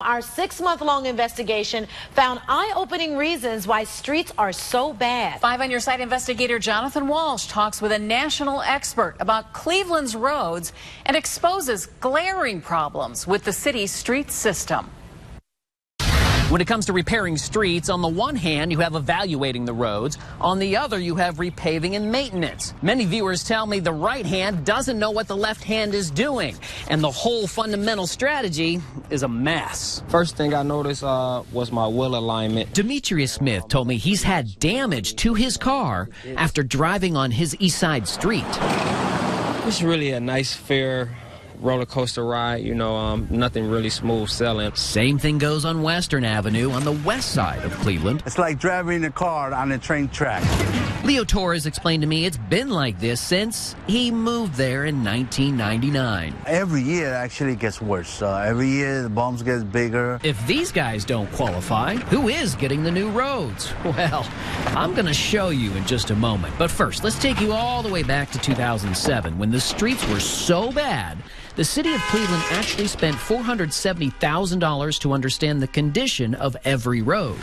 Our 6-month-long investigation found eye-opening reasons why streets are so bad. 5 on Your Side investigator Jonathan Walsh talks with a national expert about Cleveland's roads and exposes glaring problems with the city's street system. When it comes to repairing streets, on the one hand, you have evaluating the roads. On the other, you have repaving and maintenance. Many viewers tell me the right hand doesn't know what the left hand is doing, and the whole fundamental strategy is a mess. First thing I noticed was my wheel alignment. Demetrius Smith told me he's had damage to his car after driving on his East Side street. It's really a nice, fair roller coaster ride, nothing really smooth sailing. Same thing goes on Western Avenue on the west side of Cleveland. It's like driving a car on a train track. Leo Torres explained to me it's been like this since he moved there in 1999. Every year actually gets worse. Every year the bumps get bigger. If these guys don't qualify, who is getting the new roads? Well, I'm going to show you in just a moment. But first, let's take you all the way back to 2007 when the streets were so bad the city of Cleveland actually spent $470,000 to understand the condition of every road.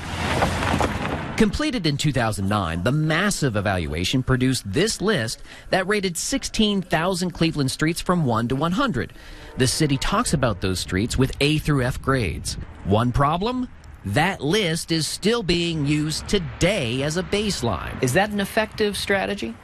Completed in 2009, the massive evaluation produced this list that rated 16,000 Cleveland streets from 1 to 100. The city talks about those streets with A through F grades. One problem? That list is still being used today as a baseline. Is that an effective strategy?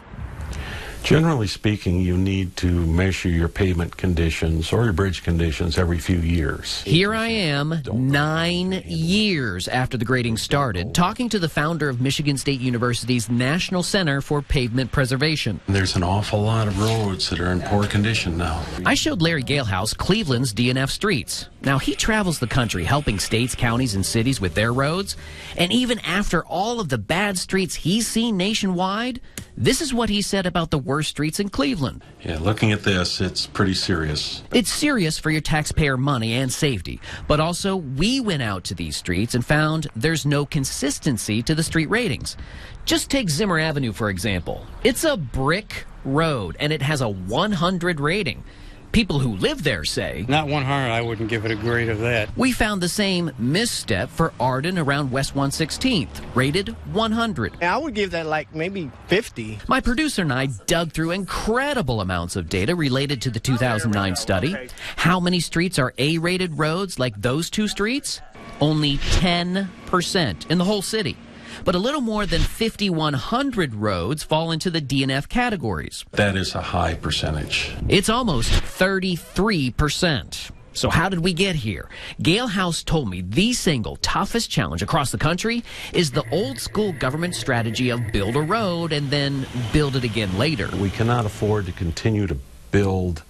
Generally speaking, you need to measure your pavement conditions or your bridge conditions every few years. Here I am, 9 years after the grading started, talking to the founder of Michigan State University's National Center for Pavement Preservation. There's an awful lot of roads that are in poor condition now. I showed Larry Galehouse Cleveland's DNF streets. Now, he travels the country helping states, counties, and cities with their roads. And even after all of the bad streets he's seen nationwide, this is what he said about the worst streets in Cleveland. Yeah, looking at this, it's pretty serious. It's serious for your taxpayer money and safety. But also, we went out to these streets and found there's no consistency to the street ratings. Just take Zimmer Avenue, for example. It's a brick road, and it has a 100 rating. People who live there say, not 100, I wouldn't give it a grade of that. We found the same misstep for Arden around West 116th, rated 100. I would give that like maybe 50. My producer and I dug through incredible amounts of data related to the 2009 study. How many streets are A-rated roads like those two streets? Only 10% in the whole city. But a little more than 5,100 roads fall into the DNF categories. That is a high percentage. It's almost 33%. So how did we get here? Galehouse told me the single toughest challenge across the country is the old school government strategy of build a road and then build it again later. We cannot afford to continue to build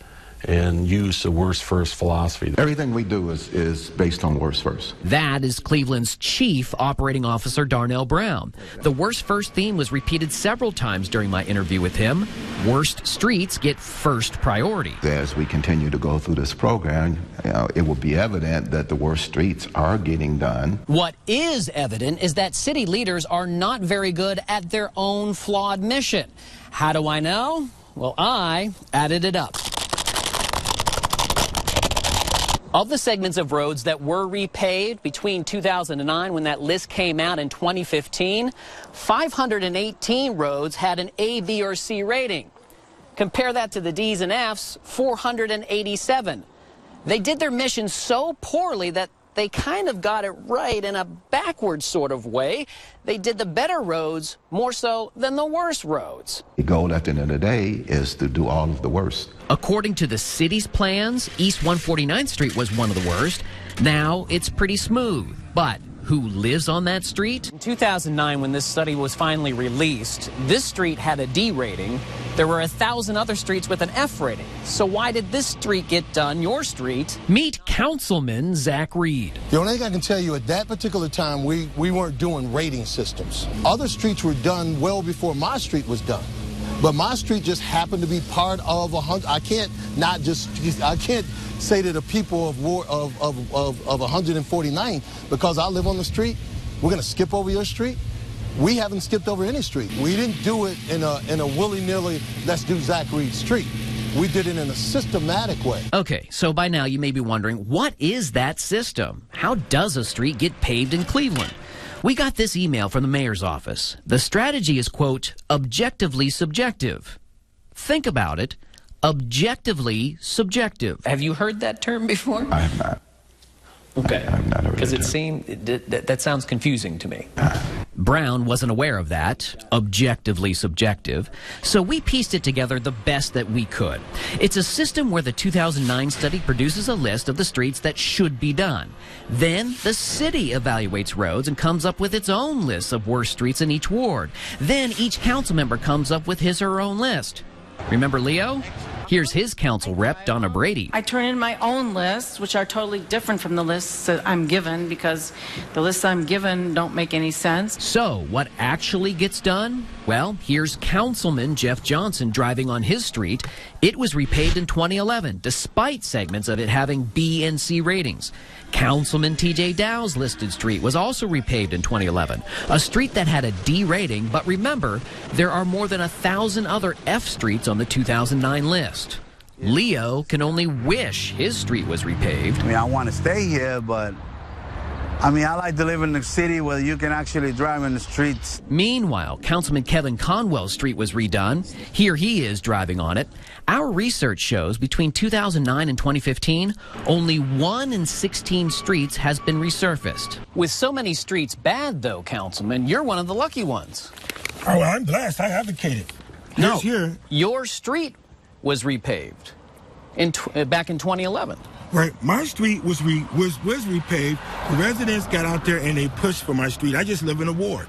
and use the worst first philosophy. Everything we do is based on worst first. That is Cleveland's chief operating officer, Darnell Brown. The worst first theme was repeated several times during my interview with him. Worst streets get first priority. As we continue to go through this program, it will be evident that the worst streets are getting done. What is evident is that city leaders are not very good at their own flawed mission. How do I know? Well, I added it up. Of the segments of roads that were repaved between 2009 when that list came out in 2015, 518 roads had an A, B, or C rating. Compare that to the D's and F's, 487. They did their mission so poorly that they kind of got it right in a backwards sort of way. They did the better roads more so than the worst roads. The goal at the end of the day is to do all of the worst. According to the city's plans, East 149th Street was one of the worst. Now it's pretty smooth. But who lives on that street? In 2009, when this study was finally released, this street had a D rating. There were 1,000 other streets with an F rating. So why did this street get done, your street? Meet Councilman Zach Reed. The only thing I can tell you, at that particular time, we weren't doing rating systems. Other streets were done well before my street was done. But my street just happened to be part of 100. I can't say to the people of 149 because I live on the street, we're going to skip over your street. We haven't skipped over any street. We didn't do it in a willy-nilly, let's do Zach Reed's street. We did it in a systematic way. Okay, so by now you may be wondering, what is that system? How does a street get paved in Cleveland? We got this email from the mayor's office. The strategy is, quote, objectively subjective. Think about it. Objectively subjective. Have you heard that term before? I have not. Okay. I've not heard Because that it term. seemed that sounds confusing to me. Brown wasn't aware of that, objectively subjective, so we pieced it together the best that we could. It's a system where the 2009 study produces a list of the streets that should be done. Then the city evaluates roads and comes up with its own list of worst streets in each ward. Then each council member comes up with his or her own list. Remember Leo? Here's his council rep, Donna Brady. I turn in my own lists, which are totally different from the lists that I'm given because the lists I'm given don't make any sense. So, what actually gets done? Well, here's Councilman Jeff Johnson driving on his street. It was repaved in 2011, despite segments of it having B and C ratings. Councilman TJ Dow's listed street was also repaved in 2011, a street that had a D rating, but remember, there are more than 1,000 other F streets on the 2009 list. Leo can only wish his street was repaved. I mean, I want to stay here, but I mean, I like to live in the city where you can actually drive in the streets. Meanwhile, Councilman Kevin Conwell's street was redone. Here he is driving on it. Our research shows between 2009 and 2015, only 1 in 16 streets has been resurfaced. With so many streets bad, though, Councilman, you're one of the lucky ones. Oh, I'm blessed. I advocated. No, Here. your street was repaved back in 2011. Right, my street was repaved. The residents got out there and they pushed for my street. I just live in a ward,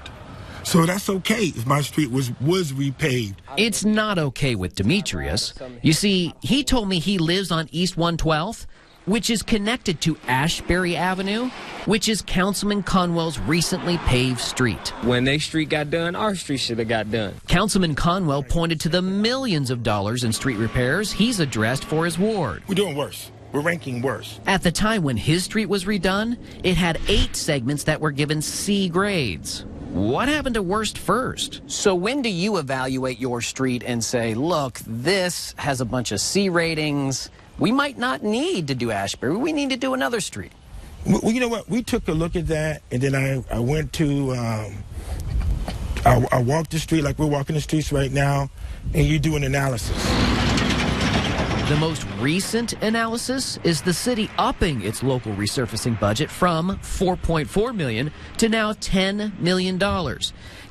so that's okay if my street was repaved. It's not okay with Demetrius. You see, he told me he lives on East 112th, which is connected to Ashbury Avenue, which is Councilman Conwell's recently paved street. When their street got done, our street should have got done. Councilman Conwell pointed to the millions of dollars in street repairs he's addressed for his ward. We're doing worse. We're ranking worse. At the time when his street was redone, it had 8 segments that were given C grades. What happened to worst first? So when do you evaluate your street and say, look, this has a bunch of C ratings. We might not need to do Ashbury. We need to do another street. Well, you know what? We took a look at that, and then I went to, I walked the street like we're walking the streets right now, and you do an analysis. The most recent analysis is the city upping its local resurfacing budget from $4.4 million to now $10 million.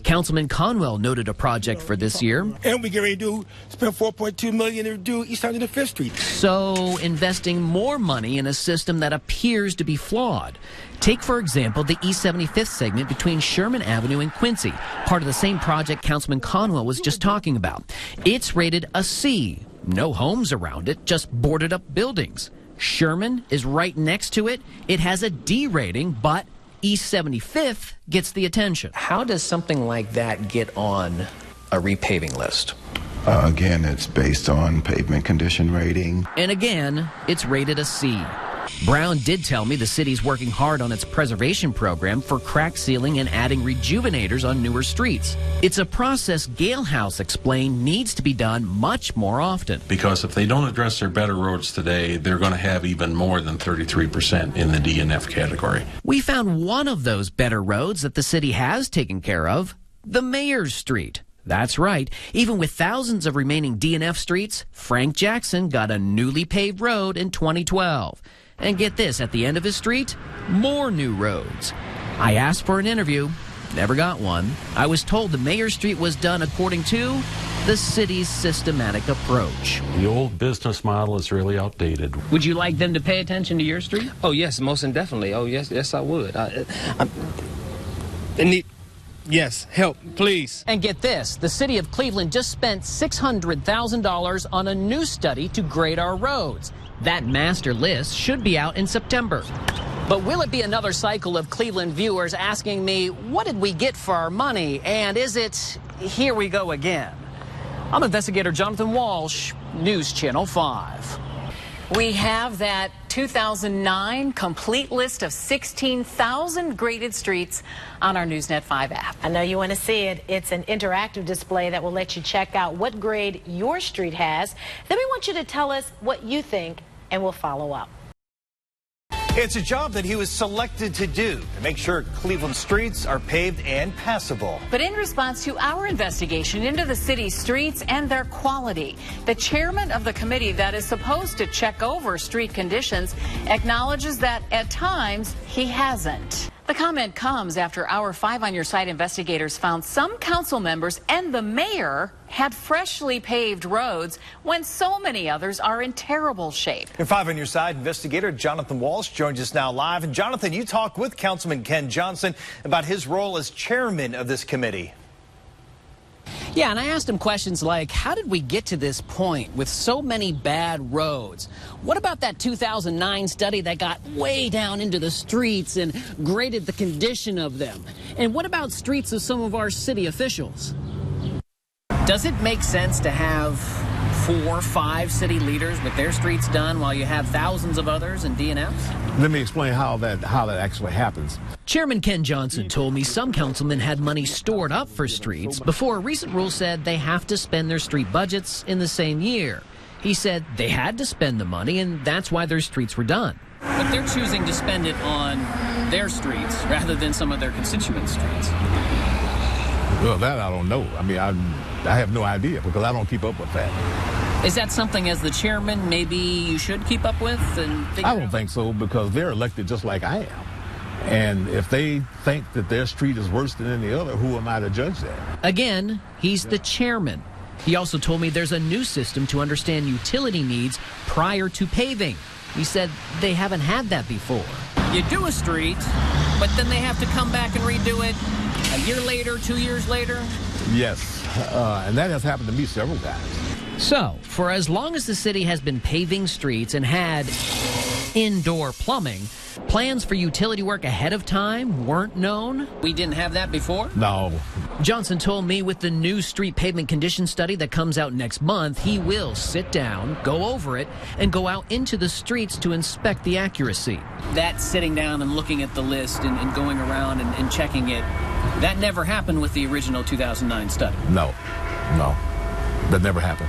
Councilman Conwell noted a project for this year. And we get ready to spend $4.2 million to do East 105th Street. So, investing more money in a system that appears to be flawed. Take, for example, the East 75th segment between Sherman Avenue and Quincy, part of the same project Councilman Conwell was just talking about. It's rated a C. No homes around it, just boarded up buildings. Sherman is right next to it. It has a D rating, but East 75th gets the attention. How does something like that get on a repaving list? Again, it's based on pavement condition rating. And again, it's rated a C. Brown did tell me the city's working hard on its preservation program for crack sealing and adding rejuvenators on newer streets. It's a process Gale House explained needs to be done much more often. Because if they don't address their better roads today, they're going to have even more than 33% in the D and F category. We found one of those better roads that the city has taken care of, the Mayor's Street. That's right. Even with thousands of remaining D and F streets, Frank Jackson got a newly paved road in 2012. And get this, at the end of his street, more new roads. I asked for an interview, never got one. I was told the Mayor's Street was done according to the city's systematic approach. The old business model is really outdated. Would you like them to pay attention to your street? Oh, yes, most definitely. Oh, yes, I would. Yes, help, please. And get this, the city of Cleveland just spent $600,000 on a new study to grade our roads. That master list should be out in September. But will it be another cycle of Cleveland viewers asking me, what did we get for our money? And is it, here we go again? I'm investigator Jonathan Walsh, News Channel 5. We have that 2009 complete list of 16,000 graded streets on our Newsnet 5 app. I know you want to see it. It's an interactive display that will let you check out what grade your street has. Then we want you to tell us what you think, and we'll follow up. It's a job that he was selected to do, to make sure Cleveland streets are paved and passable. But in response to our investigation into the city's streets and their quality, the chairman of the committee that is supposed to check over street conditions acknowledges that at times he hasn't. The comment comes after our 5 on Your Side investigators found some council members and the mayor had freshly paved roads when so many others are in terrible shape. And 5 on Your Side investigator Jonathan Walsh joins us now live. And Jonathan, you talked with Councilman Ken Johnson about his role as chairman of this committee. Yeah, and I asked him questions like, how did we get to this point with so many bad roads? What about that 2009 study that got way down into the streets and graded the condition of them? And what about streets of some of our city officials? Does it make sense to have 4 or 5 city leaders with their streets done while you have thousands of others in DNFs? Let me explain how that actually happens. Chairman Ken Johnson told me some councilmen had money stored up for streets before a recent rule said they have to spend their street budgets in the same year. He said they had to spend the money, and that's why their streets were done. But they're choosing to spend it on their streets rather than some of their constituents' streets. Well, that I don't know. I mean, I have no idea because I don't keep up with that. Is that something as the chairman maybe you should keep up with? I don't think so because they're elected just like I am. And if they think that their street is worse than any other, who am I to judge that? Again, he's the chairman. He also told me there's a new system to understand utility needs prior to paving. He said they haven't had that before. You do a street, but then they have to come back and redo it a year later, 2 years later? Yes, and that has happened to me several times. So, for as long as the city has been paving streets and had indoor plumbing, plans for utility work ahead of time weren't known? We didn't have that before? No. Johnson told me with the new street pavement condition study that comes out next month, he will sit down, go over it, and go out into the streets to inspect the accuracy. That sitting down and looking at the list and going around and checking it, that never happened with the original 2009 study? No, that never happened.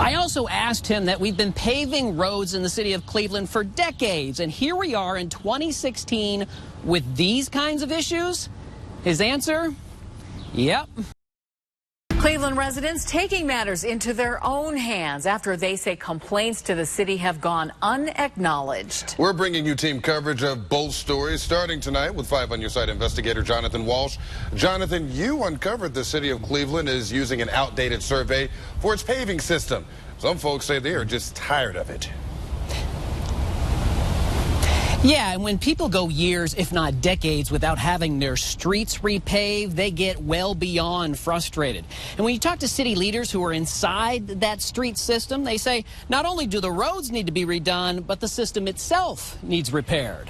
I also asked him that we've been paving roads in the city of Cleveland for decades, and here we are in 2016 with these kinds of issues. His answer, yep. Cleveland residents taking matters into their own hands after they say complaints to the city have gone unacknowledged. We're bringing you team coverage of both stories, starting tonight with 5 on Your Side investigator Jonathan Walsh. Jonathan, you uncovered the city of Cleveland is using an outdated survey for its paving system. Some folks say they are just tired of it. Yeah, and when people go years, if not decades, without having their streets repaved, they get well beyond frustrated. And when you talk to city leaders who are inside that street system, they say not only do the roads need to be redone, but the system itself needs repaired.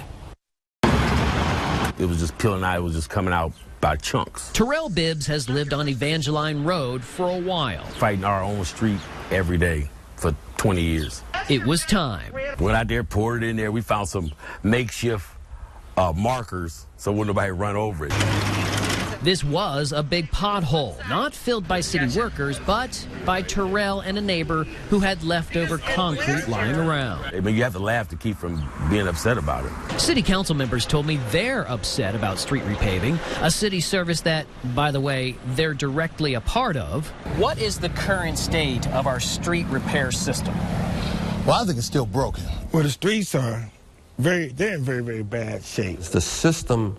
It was just peeling out. It was just coming out by chunks. Terrell Bibbs has lived on Evangeline Road for a while. Fighting our own street every day for 20 years. It was time. Went out there, poured it in there. We found some makeshift markers so wouldn't nobody run over it. This was a big pothole, not filled by city workers, but by Terrell and a neighbor who had leftover concrete lying around. I mean, you have to laugh to keep from being upset about it. City council members told me they're upset about street repaving, a city service that, by the way, they're directly a part of. What is the current state of our street repair system? Well, I think it's still broken. Well, the streets are they're in very, very bad shape. The system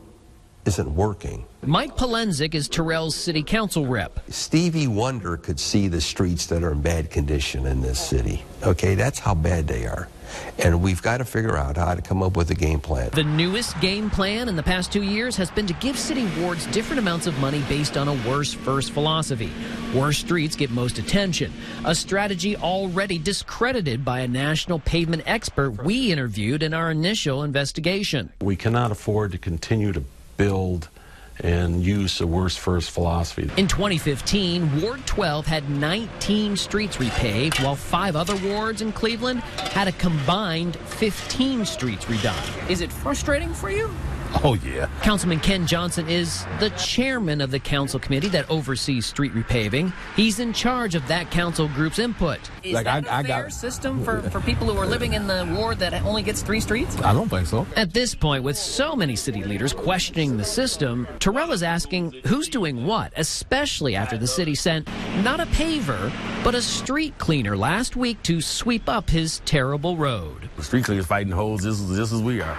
isn't working. Mike Palenzik is Terrell's city council rep. Stevie Wonder could see the streets that are in bad condition in this city. Okay, that's how bad they are. And we've got to figure out how to come up with a game plan. The newest game plan in the past 2 years has been to give city wards different amounts of money based on a worst first philosophy. Worst streets get most attention, a strategy already discredited by a national pavement expert we interviewed in our initial investigation. We cannot afford to continue to build and use the worst first philosophy. In 2015, Ward 12 had 19 streets repaved, while 5 other wards in Cleveland had a combined 15 streets redone. Is it frustrating for you? Oh, yeah. Councilman Ken Johnson is the chairman of the council committee that oversees street repaving. He's in charge of that council group's input. Is that a fair system for people who are living in the ward that only gets 3 streets? I don't think so. At this point, with so many city leaders questioning the system, Terrell is asking who's doing what, especially after the city sent not a paver, but a street cleaner last week to sweep up his terrible road. The street cleaners fighting holes just as we are.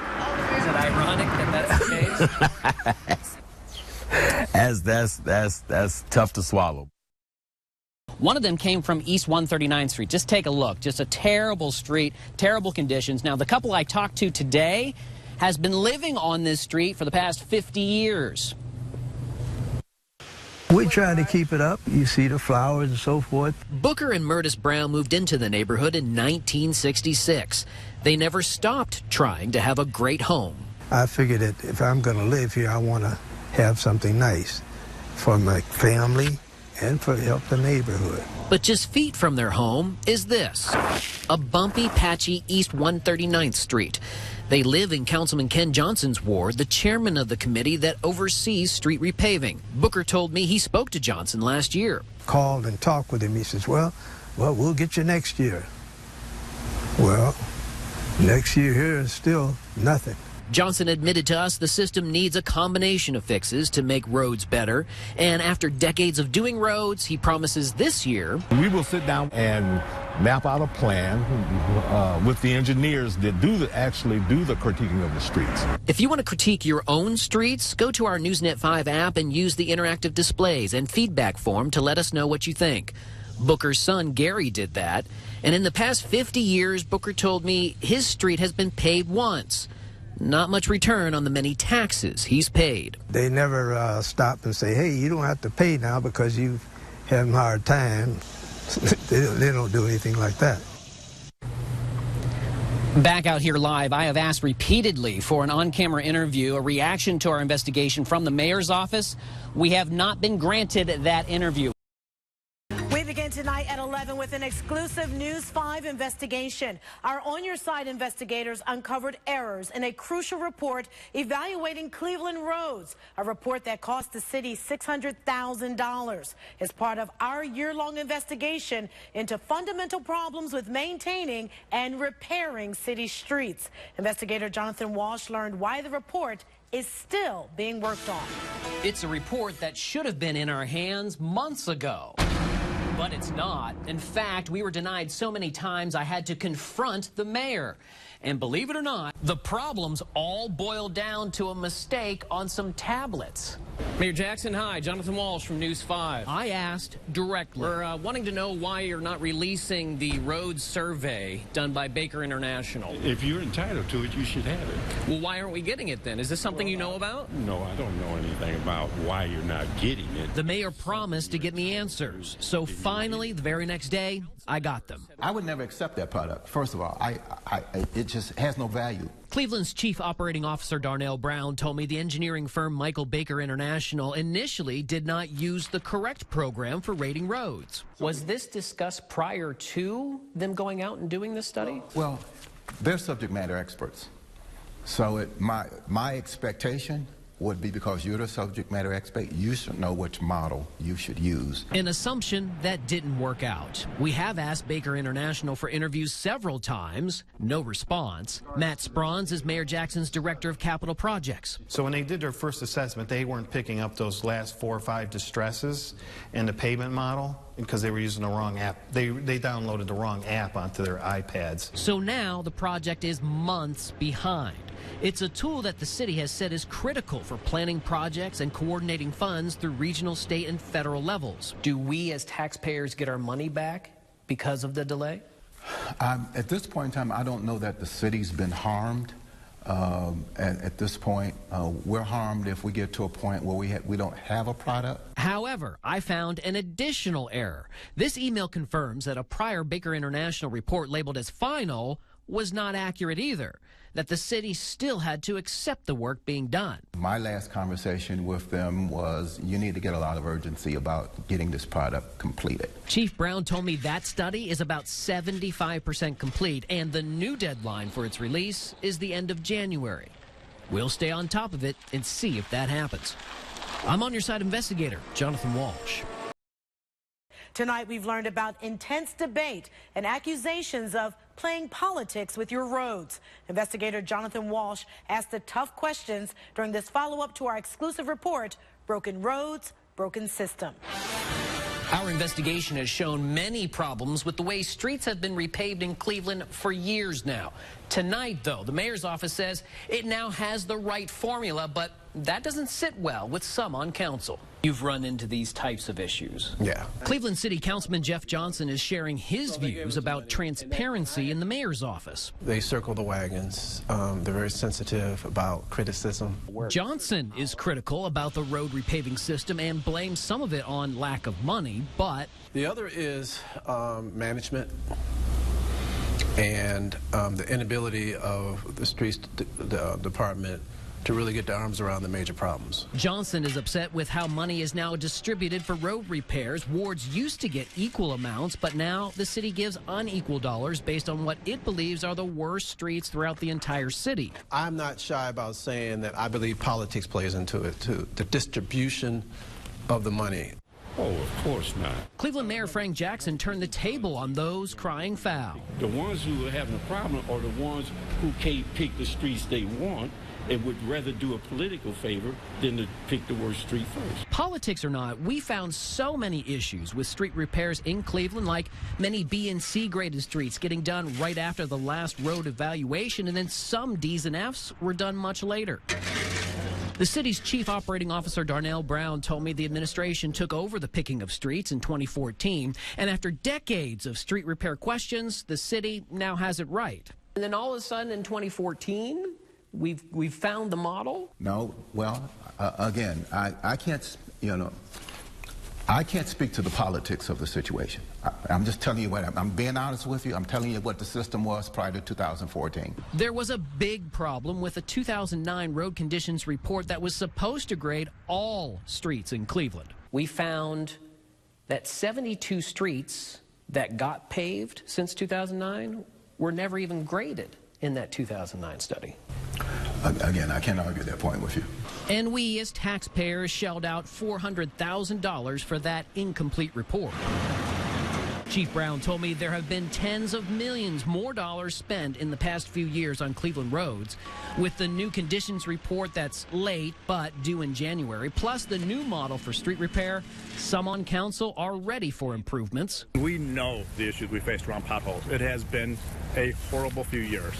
Is it ironic that that's the case? That's tough to swallow. One of them came from East 139th Street. Just take a look. Just a terrible street, terrible conditions. Now, the couple I talked to today has been living on this street for the past 50 years. We try to keep it up. You see the flowers and so forth. Booker and Murtis Brown moved into the neighborhood in 1966. They never stopped trying to have a great home. I figured that if I'm going to live here, I want to have something nice for my family and for help the neighborhood. But just feet from their home is this, a bumpy, patchy East 139th Street. They live in Councilman Ken Johnson's ward, the chairman of the committee that oversees street repaving. Booker told me he spoke to Johnson last year. Called and talked with him. He says, well, we'll get you next year. Well, next year here is still nothing. Johnson admitted to us the system needs a combination of fixes to make roads better. And after decades of doing roads, he promises this year we will sit down and map out a plan with the engineers that actually do the critiquing of the streets. If you want to critique your own streets, go to our Newsnet 5 app and use the interactive displays and feedback form to let us know what you think. Booker's son, Gary, did that. And in the past 50 years, Booker told me his street has been paved once. Not much return on the many taxes he's paid. They never stop and say, hey, you don't have to pay now because you've had a hard time. They don't do anything like that. Back out here live, I have asked repeatedly for an on-camera interview, a reaction to our investigation from the mayor's office. We have not been granted that interview. We begin tonight at 11 with an exclusive News 5 investigation. Our On Your Side investigators uncovered errors in a crucial report evaluating Cleveland roads, a report that cost the city $600,000 as part of our year-long investigation into fundamental problems with maintaining and repairing city streets. Investigator Jonathan Walsh learned why the report is still being worked on. It's a report that should have been in our hands months ago. But it's not. In fact, we were denied so many times I had to confront the mayor. And believe it or not, the problems all boiled down to a mistake on some tablets. Mayor Jackson, hi. Jonathan Walsh from News 5. I asked directly. We're wanting to know why you're not releasing the road survey done by Baker International. If you're entitled to it, you should have it. Well, why aren't we getting it then? Is this something you know about? No, I don't know anything about why you're not getting it. The mayor promised to get me answers. So finally, the very next day, I got them. I would never accept that product. First of all, it just has no value. Cleveland's Chief Operating Officer Darnell Brown told me the engineering firm Michael Baker International initially did not use the correct program for rating roads. Was this discussed prior to them going out and doing this study? Well, they're subject matter experts. So my expectation would be, because you're the subject matter expert, you should know which model you should use. An assumption that didn't work out. We have asked Baker International for interviews several times. No response. Matt Sprons is Mayor Jackson's Director of Capital Projects. So when they did their first assessment, they weren't picking up those last 4 or 5 distresses in the pavement model because they were using the wrong app. They downloaded the wrong app onto their iPads. So now the project is months behind. It's a tool that the city has said is critical for planning projects and coordinating funds through regional, state, and federal levels. Do we as taxpayers get our money back because of the delay? At this point in time, I don't know that the city's been harmed. At this point, we're harmed if we get to a point where we don't have a product. However, I found an additional error. This email confirms that a prior Baker International report labeled as final was not accurate either, that the city still had to accept the work being done. My last conversation with them was, you need to get a lot of urgency about getting this product completed. Chief Brown told me that study is about 75% complete, and the new deadline for its release is the end of January. We'll stay on top of it and see if that happens. I'm On Your Side investigator Jonathan Walsh. Tonight, we've learned about intense debate and accusations of playing politics with your roads. Investigator Jonathan Walsh asked the tough questions during this follow-up to our exclusive report, Broken Roads, Broken System. Our investigation has shown many problems with the way streets have been repaved in Cleveland for years now. Tonight, though, the mayor's office says it now has the right formula, but that doesn't sit well with some on council. You've run into these types of issues. Yeah. Cleveland City Councilman Jeff Johnson is sharing his views about transparency in the mayor's office. They circle the wagons. They're very sensitive about criticism. Johnson is critical about the road repaving system and blames some of it on lack of money, but The other is management and the inability of the streets department to really get their arms around the major problems. Johnson is upset with how money is now distributed for road repairs. Wards used to get equal amounts, but now the city gives unequal dollars based on what it believes are the worst streets throughout the entire city. I'm not shy about saying that I believe politics plays into it too. The distribution of the money. Oh, of course not. Cleveland Mayor Frank Jackson turned the table on those crying foul. The ones who are having a problem are the ones who can't pick the streets they want and would rather do a political favor than to pick the worst street first. Politics or not, we found so many issues with street repairs in Cleveland, like many B and C graded streets getting done right after the last road evaluation, and then some Ds and Fs were done much later. The city's chief operating officer, Darnell Brown, told me the administration took over the picking of streets in 2014, and after decades of street repair questions, the city now has it right. And then all of a sudden in 2014, we've found the model? No, well, again, I can't, I can't speak to the politics of the situation. I'm just telling you what, I'm being honest with you. I'm telling you what the system was prior to 2014. There was a big problem with a 2009 road conditions report that was supposed to grade all streets in Cleveland. We found that 72 streets that got paved since 2009 were never even graded in that 2009 study. Again, I can't argue that point with you. And we, as taxpayers, shelled out $400,000 for that incomplete report. Chief Brown told me there have been tens of millions more dollars spent in the past few years on Cleveland roads. With the new conditions report that's late but due in January, plus the new model for street repair, some on council are ready for improvements. We know the issues we faced around potholes. It has been a horrible few years,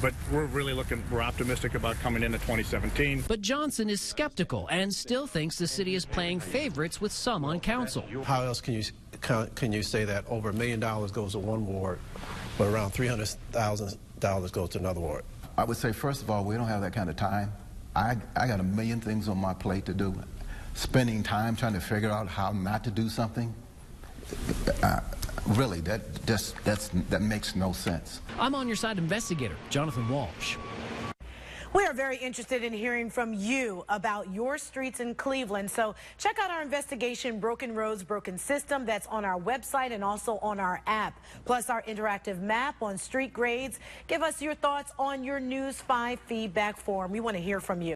but we're optimistic about coming into 2017. But Johnson is skeptical and still thinks the city is playing favorites with some on council. How else can you say that over $1 million goes to one ward, but around $300,000 goes to another ward? I would say, first of all, we don't have that kind of time. I got a million things on my plate to do. Spending time trying to figure out how not to do something, really, that makes no sense. I'm On Your Side investigator Jonathan Walsh. We are very interested in hearing from you about your streets in Cleveland. So check out our investigation, Broken Roads, Broken System. That's on our website and also on our app. Plus our interactive map on street grades. Give us your thoughts on your News 5 feedback form. We want to hear from you.